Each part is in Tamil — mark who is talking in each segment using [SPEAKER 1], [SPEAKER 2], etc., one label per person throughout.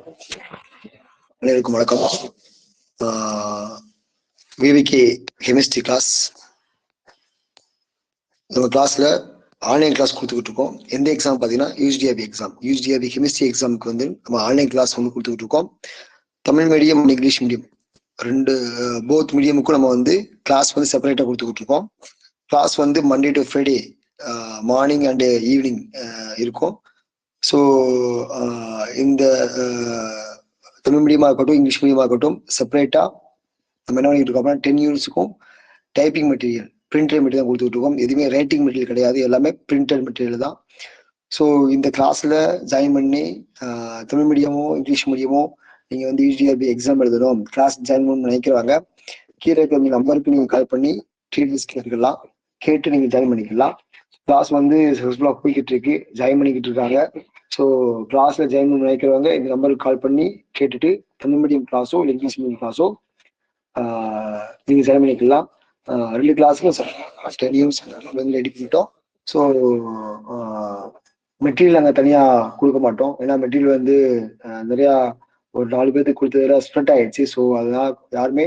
[SPEAKER 1] அனைவருக்கும் வணக்கம். VVK chemistry class. நம்ம கிளாஸ்ல ஆன்லைன் கிளாஸ் கொடுத்துக்கிட்டு இருக்கோம். எந்த எக்ஸாம் பார்த்தீங்கன்னா யூஜிடிஆர்பி கெமிஸ்ட்ரி எக்ஸாமுக்கு வந்து நம்ம ஆன்லைன் கிளாஸ் வந்து கொடுத்துக்கிட்டு இருக்கோம். Tamil medium and English medium ரெண்டு போத் மீடியமுக்கும் நம்ம வந்து கிளாஸ் வந்து செப்பரேட்டாக கொடுத்துக்கிட்டு இருக்கோம். கிளாஸ் வந்து Monday to Friday morning and evening இருக்கும். ஸோ இந்த தமிழ் மீடியமாக இருக்கட்டும் இங்கிலீஷ் மீடியமாக இருக்கட்டும் செப்பரேட்டாக நம்ம என்ன பண்ணிட்டு இருக்கோம் அப்படின்னா 10 யூனிட்ஸுக்கும் டைப்பிங் மெட்டீரியல் பிரிண்டட் மெட்டீரியல் தான் கொடுத்துட்டு இருக்கோம். எதுவுமே ரைட்டிங் மெட்டீரியல் கிடையாது, எல்லாமே பிரிண்டட் மெட்டீரியல் தான். ஸோ இந்த கிளாஸில் ஜாயின் பண்ணி தமிழ் மீடியமோ இங்கிலீஷ் மீடியமோ நீங்கள் வந்து யூஜிடிஆர்பி எக்ஸாம் எழுதணும், கிளாஸ் ஜாயின் பண்ணணும்னு நினைக்கிறவங்க கீழே இருக்கிற நம்பருக்கு நீங்கள் கால் பண்ணி டீட்டெயில்ஸ் கேட்டுக்கலாம், கேட்டு நீங்கள் ஜாயின் பண்ணிக்கலாம். கிளாஸ் வந்து சக்ஸஸ்ஃபுல்லாக போய்கிட்டு இருக்கு, ஜாயின் பண்ணிக்கிட்டு இருக்காங்க. ஸோ கிளாஸில் ஜாயின் பண்ண நினைக்கிறவங்க இந்த நம்பருக்கு கால் பண்ணி கேட்டுட்டு தமிழ் மீடியம் கிளாஸோ இல்லை இங்கிலீஷ் மீடியம் கிளாஸோ நீங்கள் ஜாயின் பண்ணிக்கலாம். 2 கிளாஸுக்கும் 10 யூனிட்ஸ் வந்து ரெடி பண்ணிட்டோம். ஸோ மெட்டீரியல் நாங்கள் தனியாக கொடுக்க மாட்டோம், ஏன்னா மெட்டீரியல் வந்து நிறையா ஒரு 4 பேருக்கு கொடுத்ததுல ஸ்ப்ரெட் ஆயிடுச்சு. ஸோ அதெல்லாம் யாருமே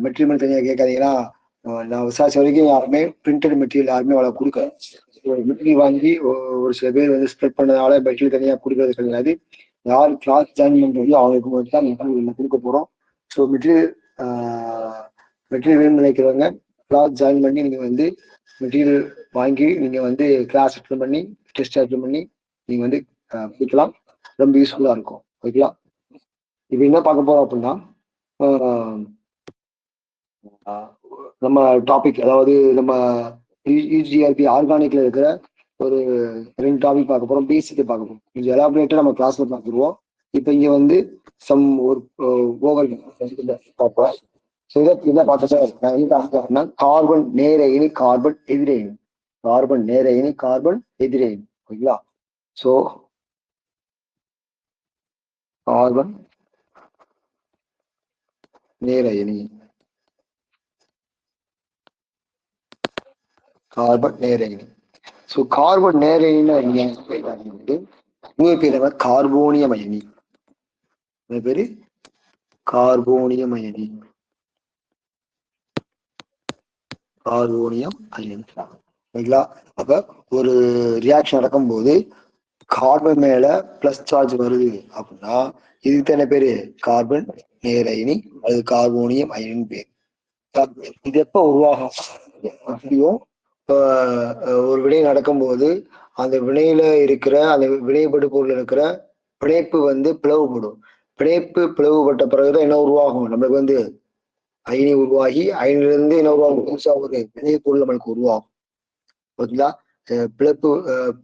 [SPEAKER 1] மெட்டீரியல் தனியாக கேட்காதீங்கன்னா, நான் விசாரிச்ச வரைக்கும் யாருமே பிரிண்டட் மெட்டீரியல் யாருமே அவ்வளோ கொடுக்கல. மெட்டீரியல் வாங்கி ஒரு சில பேர் வந்து ஸ்ப்ரெட் பண்ணதால மெட்டீரியல் தனியாக கொடுக்கறது கிடையாது. யார் கிளாஸ் ஜாயின் பண்ணுறது அவங்களுக்கு மட்டும் தான் மெட்டீரியல் கொடுக்க போகிறோம். ஸோ மெட்டீரியல் வேணும்னு நினைக்கிறவங்க கிளாஸ் ஜாயின் பண்ணி நீங்கள் வந்து மெட்டீரியல் வாங்கி நீங்கள் வந்து கிளாஸ் அட்டன் பண்ணி டெஸ்ட் அட்டன் பண்ணி நீங்கள் வந்து படிக்கலாம். ரொம்ப யூஸ்ஃபுல்லாக இருக்கும். ஓகேங்களா? இப்போ என்ன பார்க்க போகிறோம் அப்படின்னா, நம்ம டாபிக், அதாவது நம்ம யூஜிடிஆர்பி ஆர்கானிக்ல இருக்கிற ஒரு 2 டாபிக் பார்க்க போகிறோம். பேசிக்கை பார்க்க போகிறோம். கொஞ்சம் எலாபரேட்டாக நம்ம கிளாஸ்ல பார்த்துருவோம். இப்போ இங்கே வந்து சம் ஒரு ஓவர் பார்ப்போம். ஸோ இதை பார்த்தா கார்பன் நேர இனி கார்பன் எதிரே இனி, கார்பன் நேர இனி கார்பன் எதிரே இனி. ஓகேங்களா? ஸோ கார்பன் நேர இனி கார்பன் நேர இனி. ஸோ கார்பன் நேர இனி பேர் கார்போனியம் அயனி. பேரு கார்போனியம் அயனி. கார்போனியம் அயனி. ஓகேங்களா? அப்ப ஒரு ரியாக்ஷன் நடக்கும் போது கார்பன் மேல பிளஸ் சார்ஜ் வருது அப்படின்னா இதுக்கு தானே பேரு கார்பன் நேர அயனி, அது கார்போனியம் அயனின் பேர். இது எப்ப உருவாகும் அப்படியும் ஒரு வினை நடக்கும்போது அந்த வினையில இருக்கிற அந்த வினைப்படு பொருள் இருக்கிற பிணைப்பு வந்து பிளவுபடும். பிணைப்பு பிளவுபட்ட பிறகுதான் என்ன உருவாகும், நம்மளுக்கு வந்து அயனி உருவாகி அயனிலிருந்து என்ன உருவாகும், புதுசா ஒரு வினைப்பொருள் நம்மளுக்கு உருவாகும். ஓகேங்களா?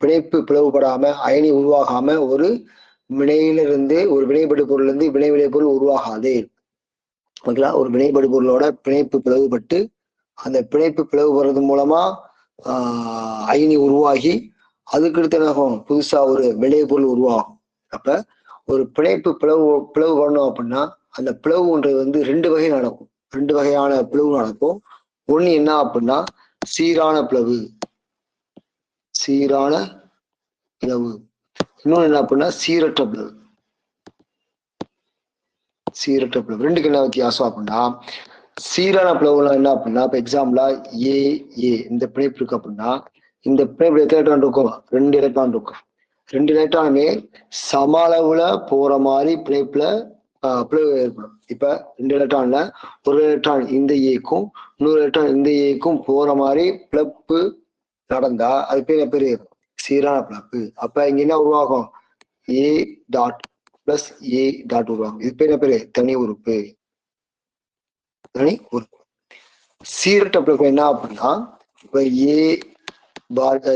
[SPEAKER 1] பிணைப்பு பிளவுபடாம அயனி உருவாகாம ஒரு வினையிலிருந்து ஒரு வினைப்படு பொருள் இருந்து வினைப்பொருள் உருவாகாது. ஓகேங்களா? ஒரு வினைப்படு பொருளோட பிணைப்பு பிளவுபட்டு அந்த பிணைப்பு பிளவுபடுறது மூலமா அயனி உருவாகி அதுக்கடுத்து என்ன ஆகும், புதுசா ஒரு வினைப்பொருள் உருவாகும். அப்ப ஒரு பிணைப்பு பிளவு பண்ணோம் அப்படின்னா அந்த பிளவுன்றது வந்து 2 வகை நடக்கும். 2 வகையான பிளவு நடக்கும். ஒண்ணு என்ன அப்படின்னா சீரான பிளவு, இன்னொன்னு என்ன அப்படின்னா சீரற்ற பிளவு. ரெண்டுக்கு என்ன வித்தியாசம் அப்படின்னா, சீரான பிளவுலாம் என்ன அப்படின்னா, இப்ப எக்ஸாம்பிளா ஏ இந்த பிணைப்பு இருக்கு அப்படின்னா இந்த பிணைப்பு எத்தனை எலக்ட்ரான் இருக்கும், 2 எலக்ட்ரான் இருக்கும். 2 எலக்ட்ரானுமே சம அளவுல போற மாதிரி பிணைப்புல பிளவு ஏற்படும். இப்ப 2 எலக்ட்ரான்ல ஒரு எலக்ட்ரான் இந்த ஏக்கும் இன்னொரு எலக்ட்ரான் இந்த ஏக்கும் போற மாதிரி பிளப்பு நடந்தா அது பேரு சீரான பிளப்பு. அப்ப இங்க என்ன உருவாகும், A dot plus A dot உருவாகும். இது பேரு தனி உறுப்பு. சீரற்ற பிளப்பு என்ன அப்படின்னா, இப்ப ஏ பாண்ட்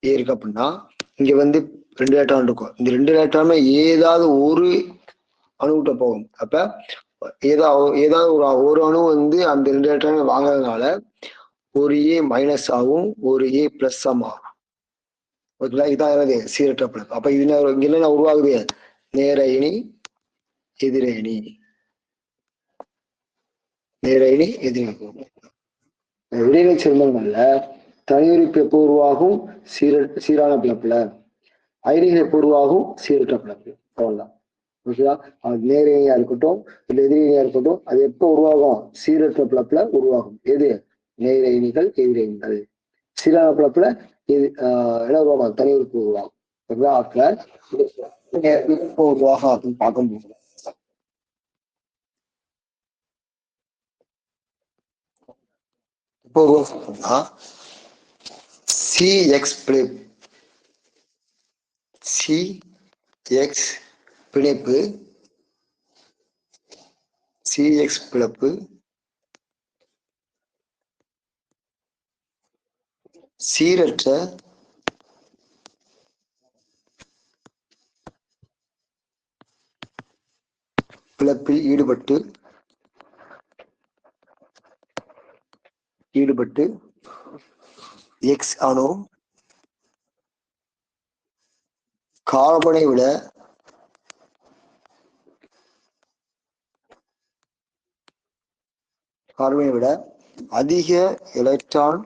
[SPEAKER 1] ஏ இருக்கு அப்படின்னா இங்க வந்து 2 எலக்ட்ரான் இருக்கும். இந்த 2 எலக்ட்ரானுமே ஏதாவது ஒரு அணுகிட்ட போகும். அப்ப ஏதாவது ஒரு அணு வந்து அந்த 2 எலக்ட்ரான் வாங்குறதுனால ஒரு ஏ மைனஸ் ஆகும், ஒரு ஏ பிளஸ் மாறும். ஓகேங்களா? இதான் சீரற்ற பிளப்பு. அப்ப இது இங்க என்ன உருவாகுது, நேர இனி எதிரே இனி, விடைநிலை சேர்மங்கள்ல தனியுறுப்பு எப்போ உருவாகும், சீரான பிளப்புல. அயனிகள் எப்போ உருவாகும், சீரற்ற பிளப்பு. அவ்வளவுதான். ஓகேவா? அது நேரடியா இருக்கட்டும் இல்ல எதிரணியா இருக்கட்டும், அது எப்போ உருவாகும்? சீரற்ற பிளப்புல உருவாகும். எது? நேரணிகள் எதிரணிகள். சீரான பிளப்புல என்ன உருவாகும்? தனி உறுப்பு உருவாகும். ஓகேவா? அப்ப எப்போ உருவாகும் அப்படின்னு பார்க்க முடியும். இப்போ உருவாக்கும்னா சிஎக்ஸ் பிணைப்பு சிஎக்ஸ் பிளப்பு சீரற்ற பிளப்பில் ஈடுபட்டு எக்ஸ் அணு கார்பனை விட அதிக எலக்ட்ரான்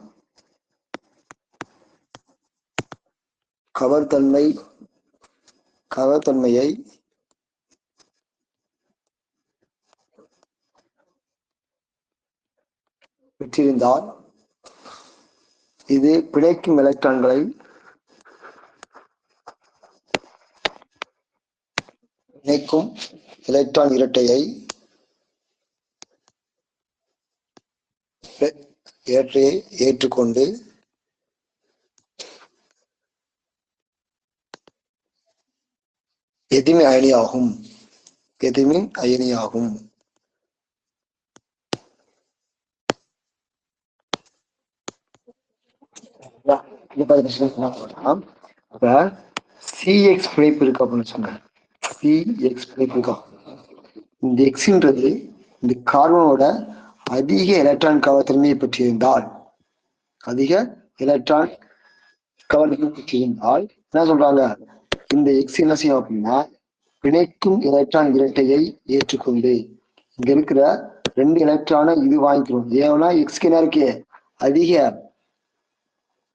[SPEAKER 1] கவர்தன்மையை பெற்றிருந்தால் இது பிணைக்கும் எலக்ட்ரான் இரட்டையை ஏற்றுக்கொண்டு எதிர்மின் அயனியாகும். சிஎக்ஸ் பிணைப்பு இருக்கு அப்படின்னு சொன்னாங்க. சிஎக்ஸ் பிணைப்பு இருக்கா? இந்த எக்ஸ்ன்றது இந்த கார்பனோட அதிக எலக்ட்ரான் கவர்தன்மையை பெற்றிருந்தால் என்ன சொல்றாங்க? இந்த எக்ஸ் என்ன செய்யும் அப்படின்னா பிணைக்கும் எலக்ட்ரான் இரட்டையை ஏற்றுக்கொண்டு இங்க இருக்கிற 2 எலக்ட்ரானை இது வாங்கிக்கிறோம். ஏன்னா எக்ஸ்க்கு என்ன இருக்கு? அதிக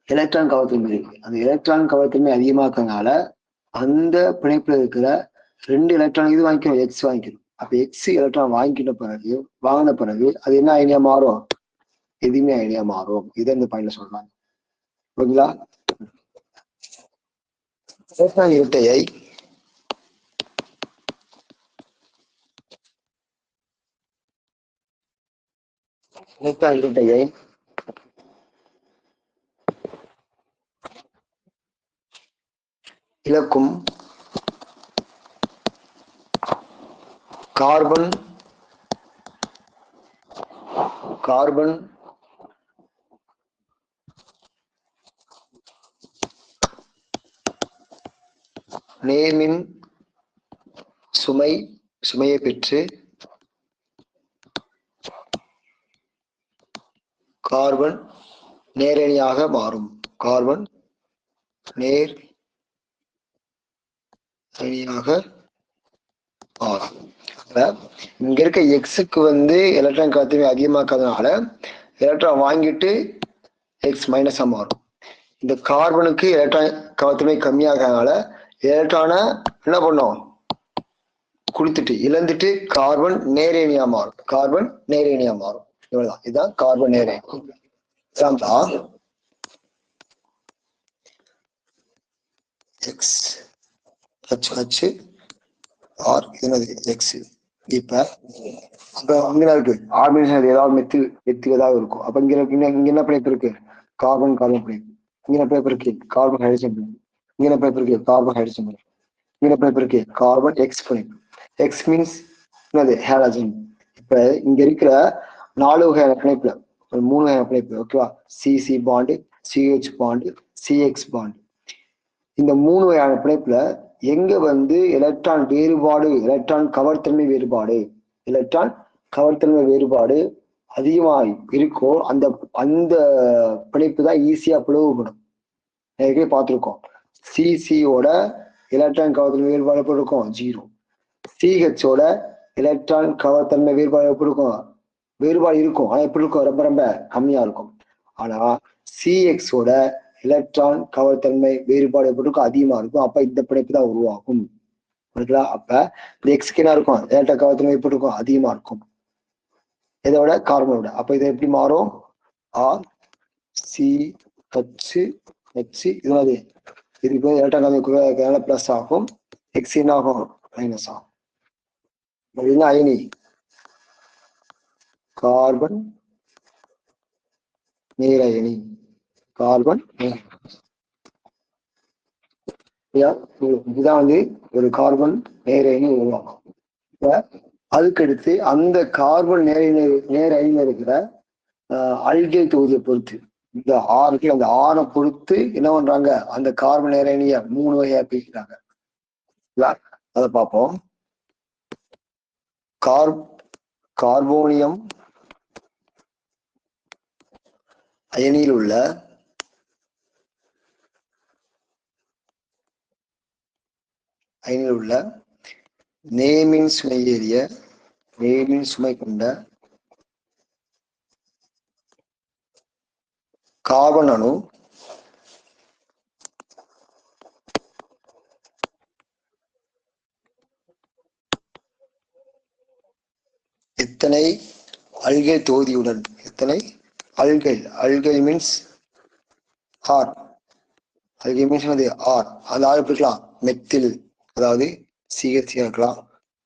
[SPEAKER 1] எலக்ட்ரான் கவர்தன்மை இருக்கு. அந்த எலக்ட்ரான் கவர்தன்மை அதிகமாக்கறதுனால அந்த பிணைப்புல இருக்கிற 2 எலக்ட்ரான் இது வாங்கிக்கிறோம், எக்ஸ் வாங்கிக்கிறோம். அப்ப எக்ஸ் எலக்ட்ரான் வாங்கின பிறகு அது என்ன அயனியா மாறும்? எதுவுமே அயனியா மாறும். இதை இந்த பாயிண்ட்ல சொல்றாங்க. ஓகேங்களா? எலக்ட்ரான் இரட்டையை இழக்கும் கார்பன் நேர்மின் சுமையை பெற்று கார்பன் நேரணியாக மாறும். இங்க இருக்க எக்ஸுக்கு எலக்ட்ரான் கவர்தன்மை அதிகமாக்கிறதுனால எலக்ட்ரான் வாங்கிட்டு எக்ஸ் மைனஸா மாறும். இந்த கார்பனுக்கு எலக்ட்ரான் கவர்தன்மை கம்மியாகிறதுனால எலக்ட்ரானை என்ன பண்ணும்? குளித்துட்டு இழந்துட்டு கார்பன் நேரணியா மாறும். இவ்வளவுதான். இதுதான் கார்பன் நேரணி. எக்ஸ் HH ஆர் என்னது எக்ஸ். இப்ப அங்க இருக்கு ஆர்கனைசேஷன் ஏதாவது மெத்து ஏதாவது இருக்கும். அப்ப இங்க என்ன பிணைப்பு இருக்கு? கார்பன் பிணைப்பு. இங்க பிணைப்பு இருக்கு கார்பன் ஹைட்ரஜன் பிணைப்பு. இங்க பிணைப்பு இருக்கு கார்பன் ஹைட்ரஜன் பிணைப்பு. இங்க பிணைப்பு இருக்கு கார்பன் எக்ஸ் பிணைப்பு. எக்ஸ் மீன்ஸ் என்னது? ஹைட்ரஜன். இப்ப இங்க இருக்கிற 4 வகையான பிணைப்புல 3 வகையான பிணைப்பு. ஓகேவா? C C bond, C H bond, C X bond. இந்த 3 வகையான பிணைப்புல எங்க எலக்ட்ரான் கவர்தன்மை வேறுபாடு அதிகமா இருக்கோ அந்த பிணைப்பு தான் ஈஸியா பிளவுபடும். நிறைய பார்த்திருக்கோம். சிசியோட எலக்ட்ரான் கவர்தன்மை வேறுபாடு எப்படி இருக்கும்? 0. சிஹெச்சோட எலக்ட்ரான் கவர்தன்மை வேறுபாடு எப்படி இருக்கும்? வேறுபாடு இருக்கும். ஆனா எப்படி இருக்கும்? ரொம்ப ரொம்ப கம்மியா இருக்கும். ஆனா சிஎக்ஸோட எலக்ட்ரான் கவர்தன்மை வேறுபாடு எப்படி இருக்கும்? அதிகமா இருக்கும். அப்ப இந்த பிணைப்பு தான் உருவாகும். அப்ப இந்த எக்ஸ்க்கு என்ன இருக்கும், டெல்டா காவத்தின் எப்படி இருக்கும், அதிகமா இருக்கும் இதோட கார்பனோட. அப்ப இது எப்படி மாறும், ஆர் சி ஹச் ஹச் இது இதுக்கு டெல்டா காவ பிளஸ் ஆகும், எக்ஸ் என்ன ஆகும் மைனஸ் ஆகும். என்ன அயனி, கார்பன் நேர் அயனி, கார்பன் இதுதான் ஒரு கார்பன் நேர் அயனி உருவாக்கும். அதுக்கடுத்து அந்த கார்பன் நேர் அயனியில் இருக்கிற அல்கைல் தொகுதியை பொறுத்து இந்த ஆறுக்கு அந்த ஆறை பொறுத்து என்ன பண்றாங்க, அந்த கார்பன் நேர் அயனியை 3 வகையா பிரிக்கிறாங்க. அதை பார்ப்போம். கார்போனியம் அயனியில் உள்ள நேமின் சுமை கொண்ட கார்பன் அணு எத்தனை அல்கைல் தொகுதியுடன், எத்தனை alkyl means R, alkyl means R, அந்த ஆர் எப்படி இருக்கலாம், மெத்தில், அதாவது CH இருக்கலாம்,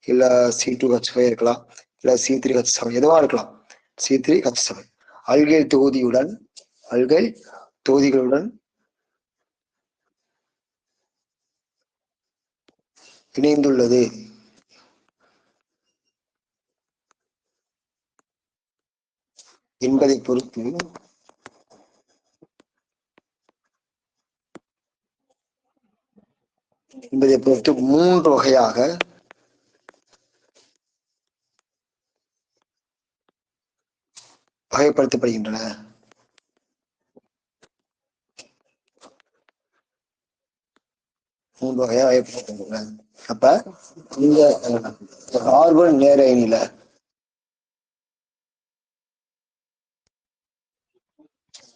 [SPEAKER 1] இல்ல C2H5 இருக்கலாம், இல்ல C3H7 எதுவா இருக்கலாம், C3H7 அல்கைல் தொகுதிகளுடன் இணைந்துள்ளது என்பதை பொறுத்து என்பதை பொறுத்து 3 வகையாக வகைப்படுத்தப்படுகின்றன. அப்ப இந்த கார்பன் நேர் அயனியில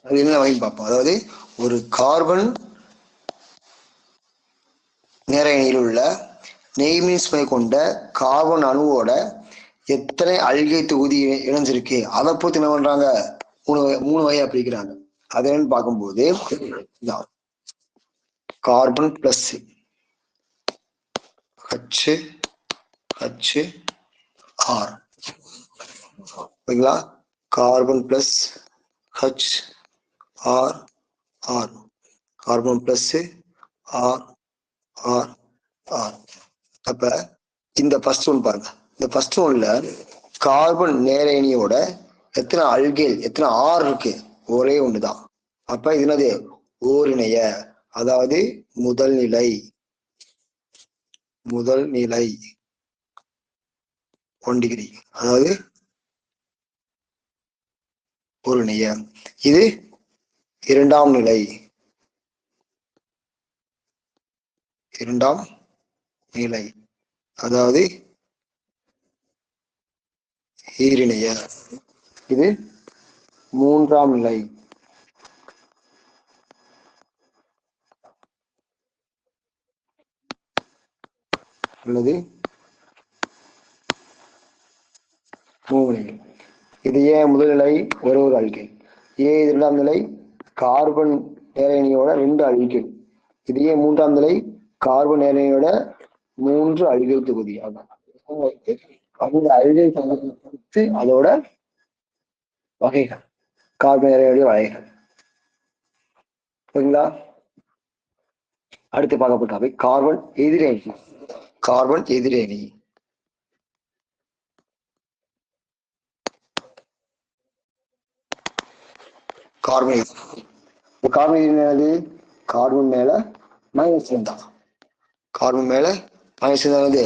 [SPEAKER 1] அது என்ன வகை பார்ப்போம். அதாவது ஒரு கார்பன் நேர் அயனியில் உள்ள நெய்மின் சுமை கொண்ட கார்பன் அணுவோட எத்தனை அல்கை தொகுதி இணைஞ்சிருக்கு அதை பொறுத்து என்ன பண்றாங்க, 3 வகையா பிரிக்கிறாங்க. அது என்னன்னு பார்க்கும்போது கார்பன் பிளஸ் ஹச் ஆர், ஓகேங்களா, carbon plus H R R, carbon plus R R R. அப்ப இந்த ஃபர்ஸ்ட் ஒன் பாருங்க, இந்த ஃபர்ஸ்ட் ஒன்ல கார்பன் நேர் அயனியோட எத்தனை அல்கைல் எத்தனை ஆர் இருக்கு, ஒரே ஒண்ணுதான். அப்ப இது என்னது, ஓரிணைய, அதாவது முதல் நிலை 1 டிகிரி, அதாவது ஓரிணைய. இது இரண்டாம் நிலை அதாவது ஈரிணைய. இது மூன்றாம் நிலை அல்லது மூவிலை. இது ஏன் முதல் நிலை ஒரு அல்கைல், ஏன் இரண்டாம் நிலை கார்பன் நேர் அயனியோட 2 அல்கைல், இது ஏன் மூன்றாம் நிலை கார்பன் நேர் அயனியோட 3 அல்கைல் தொகுதி. அந்த அல்கைல் தொகுதி அதோட வகைகள், கார்பன் நேர் அயனியோட வகைகள். சரிங்களா, அடுத்து பார்க்கப்பட்டாவை கார்பன் எதிரணி. கார்பன் எதிரணி கார்பன் என்னது, கார்பன் மேல மைனஸ் இருந்தா, கார்பன் மேல மைனஸ் இருந்தா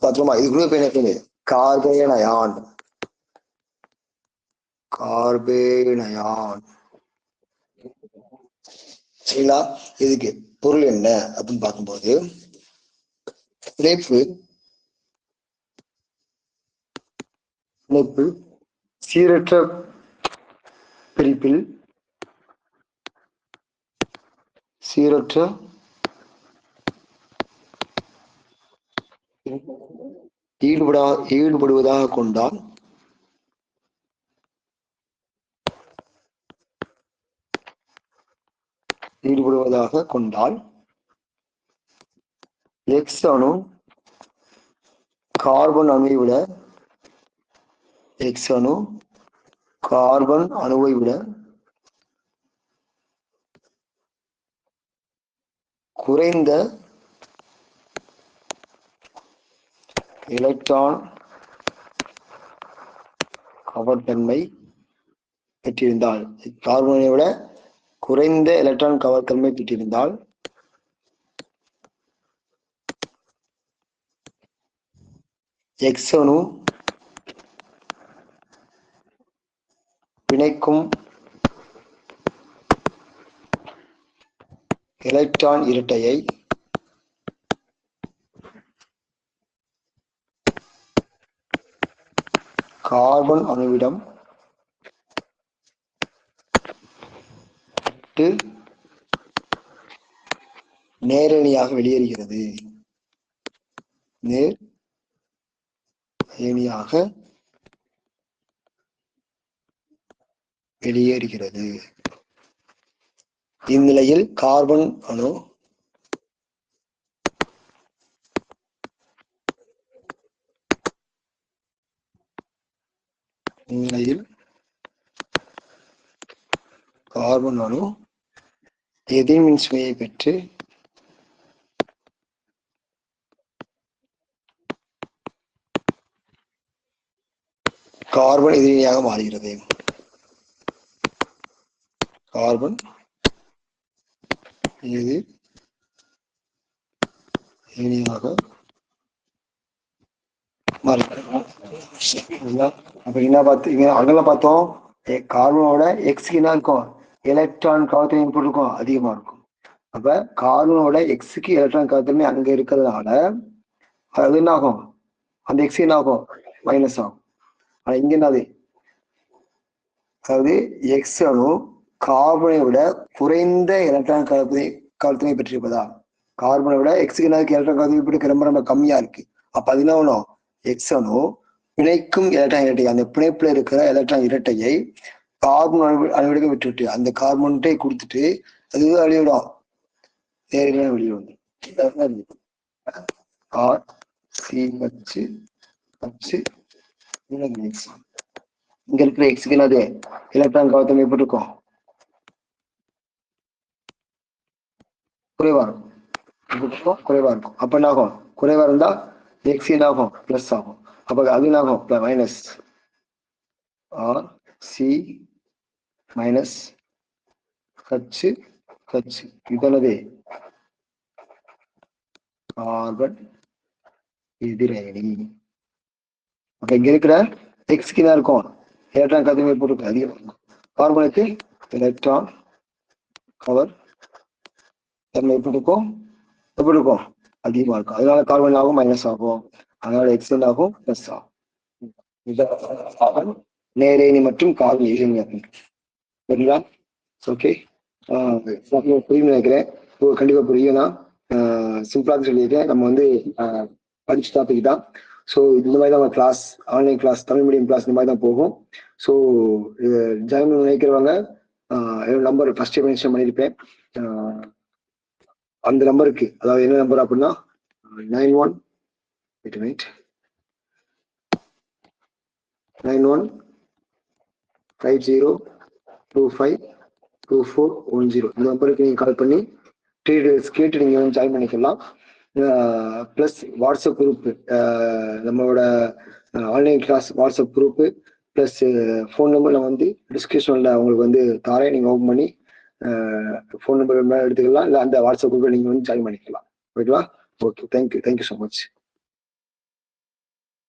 [SPEAKER 1] பத்திரமா இது குரூப் என்ன, கார்பேனயான். சரிங்களா, இதுக்கு பொருள் என்ன அப்படின்னு பார்க்கும்போது இணைப்பு சீரற்ற பிரிப்பில் ஈடுபடுவதாக கொண்டால் எக்ஸ் அணு கார்பன் அணுவை விட குறைந்த எலக்ட்ரான் கவர்தன்மை பெற்றிருந்தால், கார்பனை விட குறைந்த எலக்ட்ரான் கவர்தன்மை பெற்றிருந்தால் எக்ஸ் அணு பிணைக்கும் எலக்ட்ரான் இரட்டையை கார்பன் அணுவிடம் நேரடியாக வெளியேறுகிறது. இந்நிலையில் கார்பன் அணு எதிர்மின் சுமையை பெற்று கார்பன் எதிரியாக மாறுகிறது. அப்ப என்ன பார்த்தோம், கார்பனோட எக்ஸ்க்கு என்ன இருக்கும், எலக்ட்ரான் கவர்த்தன்மை எப்படி இருக்கும், அதிகமா இருக்கும். அப்ப கார்பனோட எக்ஸுக்கு எலக்ட்ரான் கவர்த்தன்மை அங்க இருக்கிறதுனால அது என்ன ஆகும், அந்த எக்ஸ் என்ன ஆகும், மைனஸ் ஆகும். ஆனா இங்க என்னது, அதாவது எக்ஸ் அணு கார்பனை விட குறைந்த எலக்ட்ரான் கவர்த்தன்மை பெற்றிருப்பதா, கார்பனை விட எக்ஸுக்கு என்ன எலக்ட்ரான் கவர்த்தன்மை ரொம்ப ரொம்ப கம்மியா இருக்கு. அப்ப அது என்ன ஆகணும், எக்ஸ் அணு பிணைக்கும் எலக்ட்ரான் இரட்டை, அந்த பிணைப்புல இருக்கிற எலக்ட்ரான் இரட்டையை கார்பன் அணுவிட விட்டுவிட்டு அந்த கார்பன்ட்டை கொடுத்துட்டு அது வெளியிடும், நேரடியாக வெளியிடும். இங்க இருக்கிற எக்ஸுக்கு என்னது, எலக்ட்ரான் கவர்த்தன்மை எப்படி இருக்கும், குறைவா இருக்கும். அப்ப என்ன ஆகும், குறைவா இருந்தா எக்ஸ் என்ன ஆகும், பிளஸ் ஆகும். அப்ப அது என்ன ஆகும், minus R C minus H இதனது கார்பன் எதிரணி. அப்ப இங்க இருக்கிற எக்ஸ்க்கு என்ன இருக்கும், எலக்ட்ரான் கவர்த்தன்மை போட்டு அதிகமா இருக்கும். கார்பனுக்கு எலக்ட்ரான் கவர் தன்மை எப்படி இருக்கும் அதிகமா இருக்கும். அதனால கார்பன் ஆகும் மைனஸ் ஆகும், அதனால எக்ஸ் ஆகும் பிளஸ் ஆகும். நேரேணி மற்றும் கார்பன் எதிரணி. சரிங்களா? ஓகே, புரியும் நினைக்கிறேன். கண்டிப்பா புரியும்னா சிம்பிளா சொல்லியிருக்கேன். நம்ம வந்து படிச்சு டாபிக் தான். ஸோ இந்த மாதிரி தான் class, online class, Tamil medium class இந்த மாதிரி தான் போகும். ஸோ ஜாயின் நினைக்கிறவங்க என்னோட நம்பர் ஃபர்ஸ்ட் மென்ஷன் பண்ணியிருப்பேன். அந்த நம்பருக்கு, அதாவது என்ன நம்பர் அப்படின்னா 9150252410 இந்த நம்பருக்கு நீங்க கால் பண்ணி டீடைல்ஸ் கேட்டு நீங்க வந்து ஜாயின் பண்ணிக்கலாம். பிளஸ் வாட்ஸ்அப் குரூப், நம்மளோட online class WhatsApp group plus phone நம்பர்ல வந்து டிஸ்கிரிப்ஷன்ல உங்களுக்கு வந்து தாரேன், நீங்க ஓப்பன் பண்ணி ஃபோன் நம்பர் எடுத்துக்கலாம், இல்லை அந்த வாட்ஸ்அப் குரூப்ல நீங்க வந்து ஜாயின் பண்ணிக்கலாம். ஓகேவா? Okay, thank you so much.